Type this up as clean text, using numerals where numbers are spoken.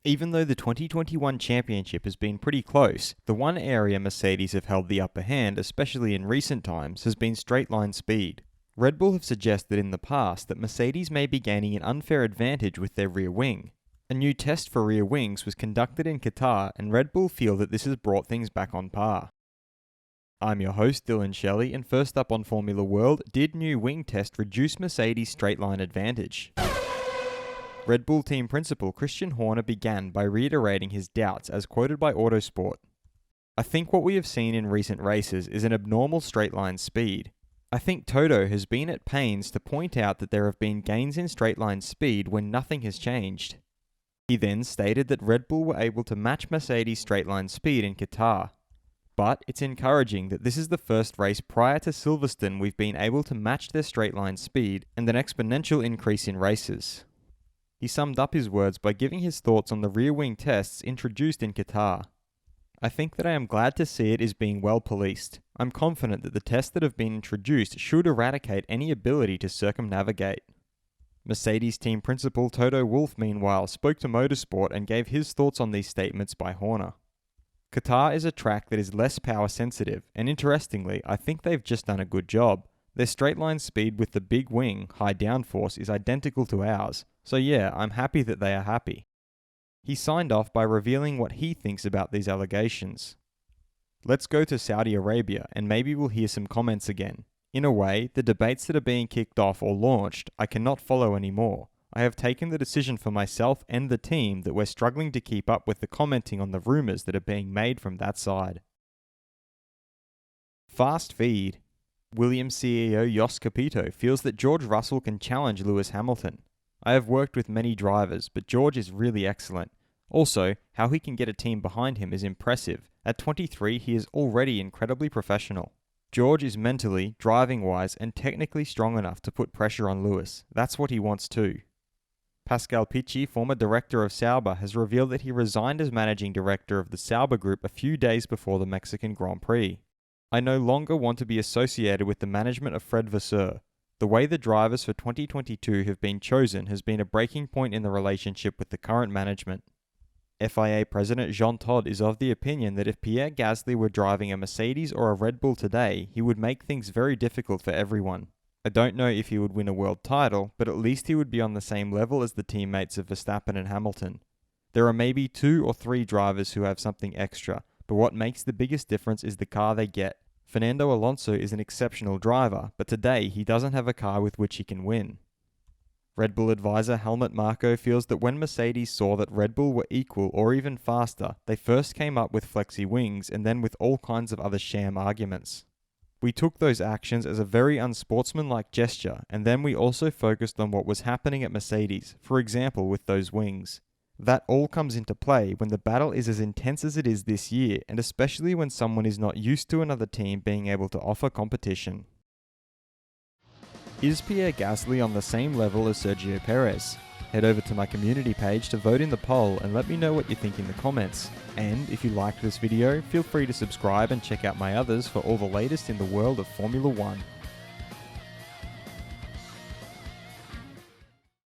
Even though the 2021 championship has been pretty close, the one area Mercedes have held the upper hand, especially in recent times, has been straight-line speed. Red Bull have suggested in the past that Mercedes may be gaining an unfair advantage with their rear wing. A new test for rear wings was conducted in Qatar, and Red Bull feel that this has brought things back on par. I'm your host, Dillon Shelley, and first up on Formula World, did new wing test reduce Mercedes' straight-line advantage? Red Bull team principal Christian Horner began by reiterating his doubts as quoted by Autosport. "I think what we have seen in recent races is an abnormal straight-line speed. I think Toto has been at pains to point out that there have been gains in straight-line speed when nothing has changed." He then stated that Red Bull were able to match Mercedes' straight-line speed in Qatar. "But it's encouraging that this is the first race prior to Silverstone we've been able to match their straight-line speed and an exponential increase in races." He summed up his words by giving his thoughts on the rear wing tests introduced in Qatar. "I think that I am glad to see it is being well policed. I'm confident that the tests that have been introduced should eradicate any ability to circumnavigate." Mercedes team principal Toto Wolff, meanwhile, spoke to Motorsport and gave his thoughts on these statements by Horner. "Qatar is a track that is less power sensitive, and interestingly, I think they've just done a good job. Their straight-line speed with the big wing, high downforce, is identical to ours. So yeah, I'm happy that they are happy." He signed off by revealing what he thinks about these allegations. Let's go to Saudi Arabia, and maybe we'll hear some comments again. In a way, the debates that are being kicked off or launched, I cannot follow anymore. I have taken the decision for myself and the team that we're struggling to keep up with the commenting on the rumours that are being made from that side. Fast feed. Williams CEO Jos Capito feels that George Russell can challenge Lewis Hamilton. "I have worked with many drivers, but George is really excellent. Also, how he can get a team behind him is impressive. At 23, he is already incredibly professional. George is mentally, driving-wise, and technically strong enough to put pressure on Lewis. That's what he wants too." Pascal Pichi, former director of Sauber, has revealed that he resigned as managing director of the Sauber Group a few days before the Mexican Grand Prix. "I no longer want to be associated with the management of Fred Vasseur. The way the drivers for 2022 have been chosen has been a breaking point in the relationship with the current management." FIA President Jean Todt is of the opinion that if Pierre Gasly were driving a Mercedes or a Red Bull today, he would make things very difficult for everyone. "I don't know if he would win a world title, but at least he would be on the same level as the teammates of Verstappen and Hamilton. There are maybe 2 or 3 drivers who have something extra, but what makes the biggest difference is the car they get. Fernando Alonso is an exceptional driver, but today he doesn't have a car with which he can win." Red Bull advisor Helmut Marko feels that when Mercedes saw that Red Bull were equal or even faster, they first came up with flexi wings and then with all kinds of other sham arguments. "We took those actions as a very unsportsmanlike gesture, and then we also focused on what was happening at Mercedes, for example with those wings. That all comes into play when the battle is as intense as it is this year, and especially when someone is not used to another team being able to offer competition." Is Pierre Gasly on the same level as Sergio Perez? Head over to my community page to vote in the poll and let me know what you think in the comments. And if you liked this video, feel free to subscribe and check out my others for all the latest in the world of Formula 1.